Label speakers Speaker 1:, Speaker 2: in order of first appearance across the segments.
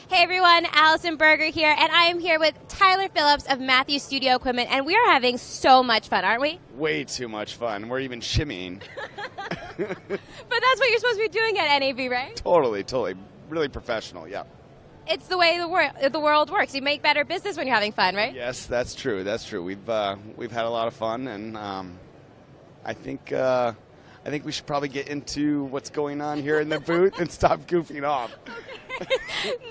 Speaker 1: Hey everyone, Allyson Berger here, and I am here with Tyler Phillips of Matthews Studio Equipment, and we are having so much fun, aren't we?
Speaker 2: Way too much fun. We're even shimmying.
Speaker 1: But that's what you're supposed to be doing at NAB, right?
Speaker 2: Totally. Really professional, yeah.
Speaker 1: It's the way the world works. You make better business when you're having fun, right?
Speaker 2: Yes, that's true. We've had a lot of fun, and I think we should probably get into what's going on here in the booth and stop goofing off.
Speaker 1: Okay.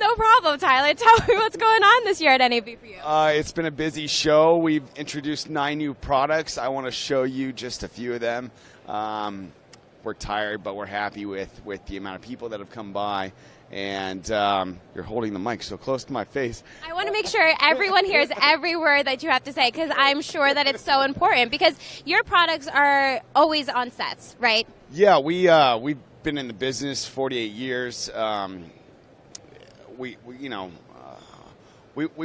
Speaker 1: No problem, Tyler. Tell me what's going on this year at NAB for you.
Speaker 2: It's been a busy show. We've introduced 9 new products. I want to show you just a few of them. We're tired, but we're happy with the amount of people that have come by. And you're holding the mic so close to my face.
Speaker 1: I want to make sure everyone hears every word that you have to say, because I'm sure that it's so important, because your products are always on sets, right?
Speaker 2: Yeah, we've been in the business 48 years. We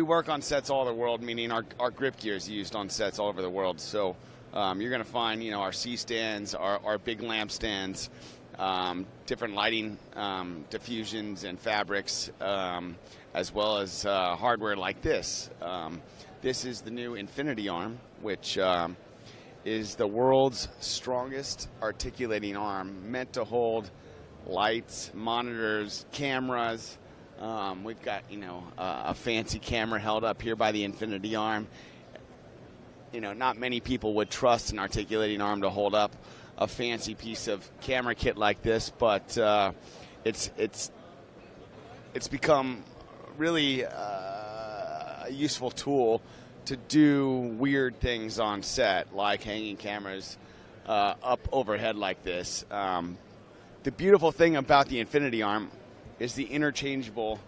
Speaker 2: work on sets all over the world, meaning our grip gear is used on sets all over the world. So you're going to find, our C-stands, our big lamp stands, different lighting diffusions and fabrics, as well as hardware like this. This is the new Infinity Arm, which is the world's strongest articulating arm, meant to hold lights, monitors, cameras. We've got, a fancy camera held up here by the Infinity Arm. Not many people would trust an articulating arm to hold up a fancy piece of camera kit like this, but it's become really a useful tool to do weird things on set, like hanging cameras up overhead like this. The beautiful thing about the Infinity Arm is the interchangeable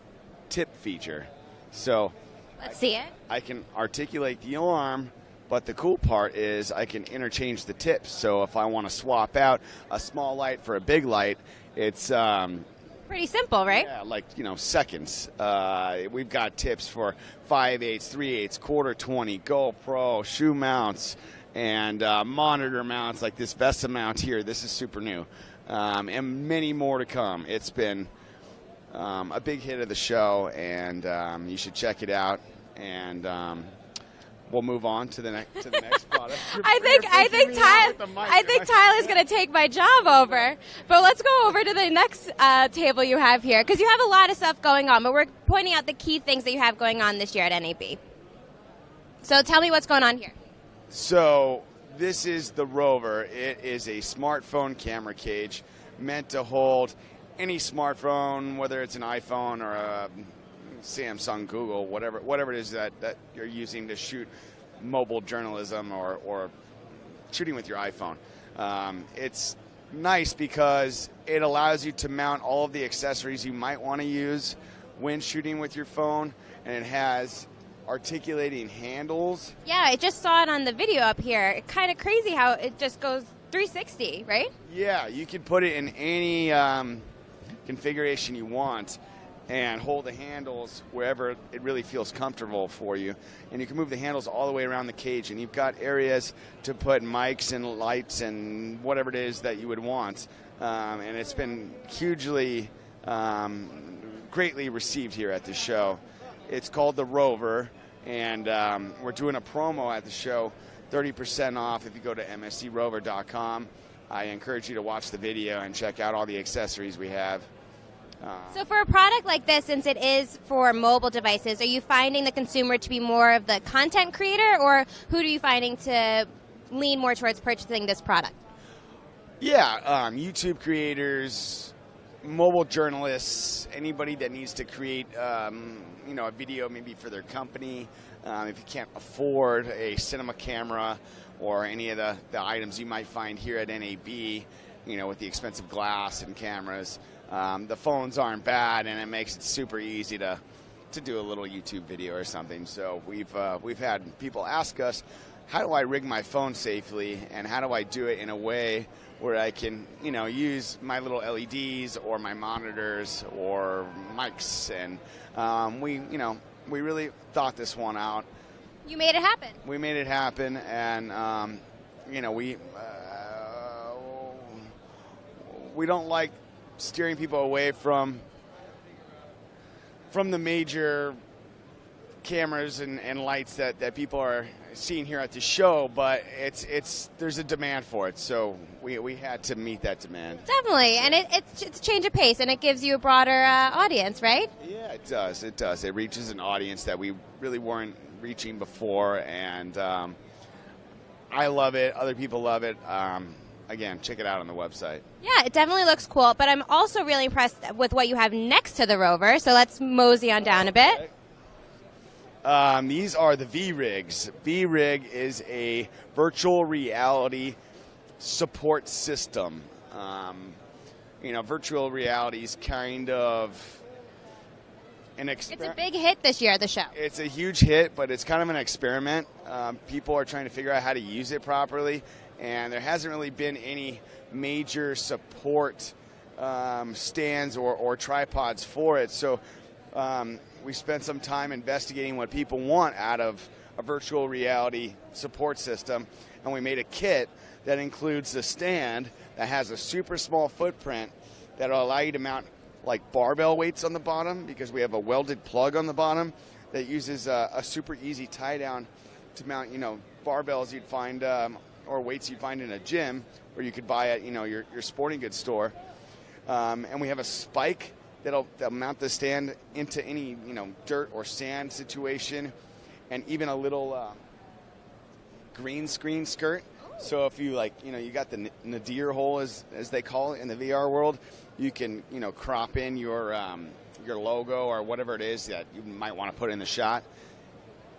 Speaker 2: tip feature. So
Speaker 1: Let's see it.
Speaker 2: I can articulate the arm, but the cool part is I can interchange the tips. So if I want to swap out a small light for a big light, it's
Speaker 1: pretty simple, right?
Speaker 2: Yeah, like seconds. We've got tips for 5/8, 3/8, quarter 20, GoPro, shoe mounts, and monitor mounts like this Vesta mount here. This is super new, and many more to come. It's been a big hit of the show, and you should check it out. And we'll move on to the next product.
Speaker 1: I think Tyler's going to take my job over. But let's go over to the next table you have here, because you have a lot of stuff going on. But we're pointing out the key things that you have going on this year at NAB. So tell me what's going on here.
Speaker 2: So this is the Rover. It is a smartphone camera cage meant to hold any smartphone, whether it's an iPhone or a Samsung, Google, whatever it is that you're using to shoot mobile journalism or shooting with your iPhone. It's nice because it allows you to mount all of the accessories you might want to use when shooting with your phone, and it has articulating handles.
Speaker 1: Yeah, I just saw it on the video up here. It's kind of crazy how it just goes 360, right?
Speaker 2: Yeah, you can put it in any configuration you want and hold the handles wherever it really feels comfortable for you. And you can move the handles all the way around the cage, and you've got areas to put mics and lights and whatever it is that you would want. And it's been hugely, greatly received here at the show. It's called the Rover, and we're doing a promo at the show, 30% off if you go to mscrover.com. I encourage you to watch the video and check out all the accessories we have.
Speaker 1: So for a product like this, since it is for mobile devices, are you finding the consumer to be more of the content creator, or who are you finding to lean more towards purchasing this product?
Speaker 2: Yeah, YouTube creators, mobile journalists, anybody that needs to create a video maybe for their company. If you can't afford a cinema camera or any of the items you might find here at NAB, with the expensive glass and cameras, the phones aren't bad, and it makes it super easy to do a little YouTube video or something. So we've had people ask us, how do I rig my phone safely, and how do I do it in a way where I can use my little LEDs or my monitors or mics, and we really thought this one out.
Speaker 1: You made it happen.
Speaker 2: We made it happen, and we don't like steering people away from from the major cameras and lights that people are seeing here at the show, but there's a demand for it, so we had to meet that demand.
Speaker 1: Definitely, and it's a change of pace, and it gives you a broader audience, right?
Speaker 2: Yeah, it does. It reaches an audience that we really weren't reaching before, and I love it. Other people love it. Again, check it out on the website.
Speaker 1: Yeah, it definitely looks cool, but I'm also really impressed with what you have next to the Rover, so let's mosey on down a bit.
Speaker 2: These are the V-Rigs. V-Rig is a virtual reality support system. Virtual reality is kind of an experiment.
Speaker 1: It's a big hit this year at the show.
Speaker 2: It's a huge hit, but it's kind of an experiment. People are trying to figure out how to use it properly, and there hasn't really been any major support stands or tripods for it. So we spent some time investigating what people want out of a virtual reality support system, and we made a kit that includes the stand that has a super small footprint that will allow you to mount like barbell weights on the bottom, because we have a welded plug on the bottom that uses a super easy tie down to mount, barbells you'd find or weights you'd find in a gym, or you could buy at your sporting goods store. And we have a spike that'll mount the stand into any dirt or sand situation, and even a little green screen skirt. So if you you got the nadir hole as they call it in the VR world, you can crop in your logo or whatever it is that you might want to put in the shot.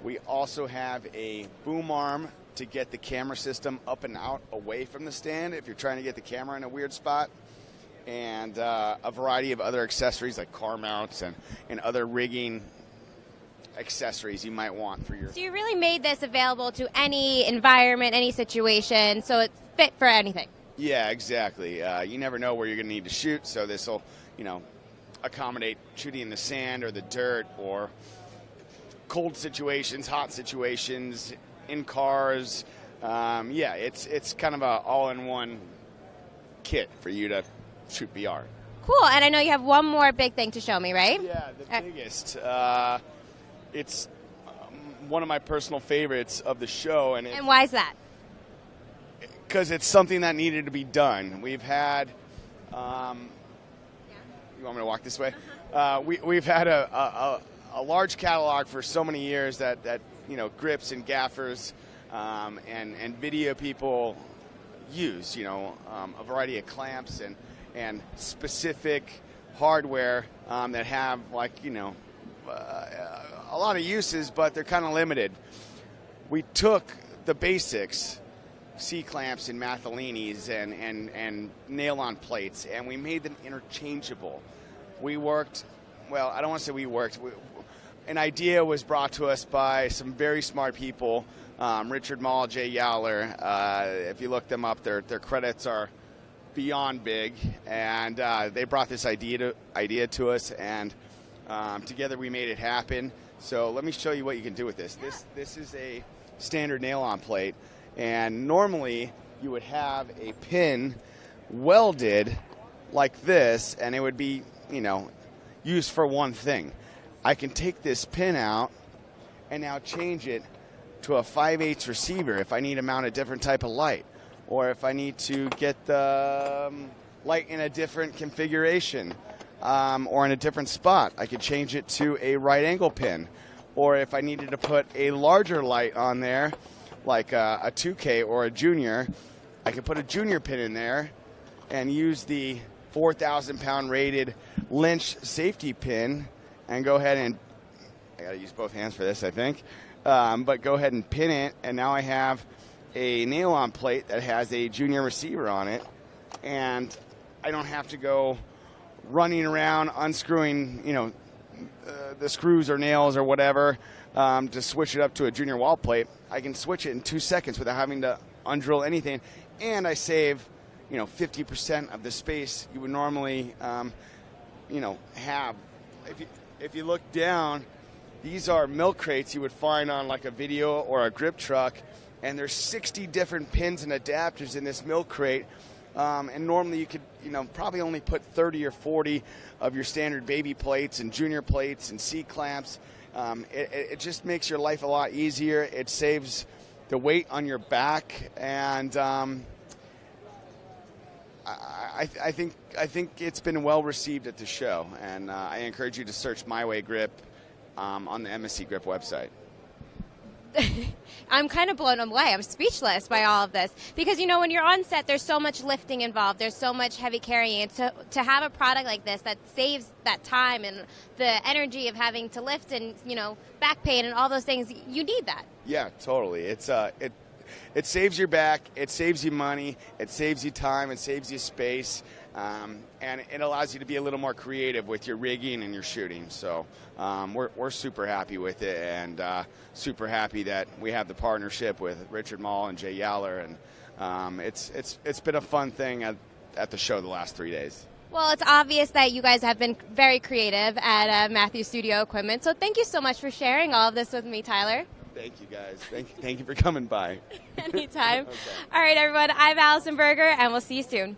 Speaker 2: We also have a boom arm to get the camera system up and out away from the stand if you're trying to get the camera in a weird spot. And a variety of other accessories like car mounts and other rigging accessories you might want for your...
Speaker 1: So you really made this available to any environment, any situation, so it's fit for anything.
Speaker 2: Yeah, exactly. You never know where you're going to need to shoot, so this will, accommodate shooting in the sand or the dirt or cold situations, hot situations, in cars. It's kind of a all-in-one kit for you to shoot VR.
Speaker 1: Cool, and I know you have one more big thing to show me, right?
Speaker 2: Yeah, the biggest. It's one of my personal favorites of the show. And
Speaker 1: why is that?
Speaker 2: Because it's something that needed to be done. We've had, you want me to walk this way? We've had a large catalog for so many years that grips and gaffers and video people use, a variety of clamps and specific hardware that have a lot of uses, but they're kind of limited. We took the basics, C-clamps and Mathelinis and nail-on plates, and we made them interchangeable. We worked, I don't want to say we worked. An idea was brought to us by some very smart people, Richard Mall, Jay Yowler. If you look them up, their credits are beyond big, and they brought this idea to us, and together we made it happen. So let me show you what you can do with this. This is a standard nail-on plate, and normally you would have a pin welded like this, and it would be, used for one thing. I can take this pin out and now change it to a 5/8 receiver if I need to mount a different type of light, or if I need to get the light in a different configuration. Or in a different spot. I could change it to a right angle pin. Or if I needed to put a larger light on there, like a 2K or a junior, I could put a junior pin in there and use the 4,000 pound rated Lynch safety pin and go ahead and, I gotta use both hands for this, I think, but go ahead and pin it, and now I have a nail-on plate that has a junior receiver on it, and I don't have to go running around unscrewing, the screws or nails or whatever to switch it up to a junior wall plate. I can switch it in 2 seconds without having to undrill anything, and I save 50% of the space you would normally have. If you look down, these are milk crates you would find on like a video or a grip truck, and there's 60 different pins and adapters in this milk crate. And normally you could, probably only put 30 or 40 of your standard baby plates and junior plates and C-clamps. It just makes your life a lot easier. It saves the weight on your back, and I think it's been well received at the show, and I encourage you to search My Way Grip on the MSC Grip website.
Speaker 1: I'm kind of blown away. I'm speechless by all of this because, when you're on set, there's so much lifting involved. There's so much heavy carrying. To have a product like this that saves that time and the energy of having to lift and, back pain and all those things, you need that.
Speaker 2: Yeah, totally. It saves your back, it saves you money, it saves you time, it saves you space, and it allows you to be a little more creative with your rigging and your shooting. So we're super happy with it, and super happy that we have the partnership with Richard Mall and Jay Yaller, and it's been a fun thing at the show the last 3 days.
Speaker 1: Well, it's obvious that you guys have been very creative at Matthews Studio Equipment, so thank you so much for sharing all of this with me, Tyler.
Speaker 2: Thank you, guys. Thank you for coming by.
Speaker 1: Anytime.
Speaker 2: Okay.
Speaker 1: All right, everyone. I'm Allyson Berger, and we'll see you soon.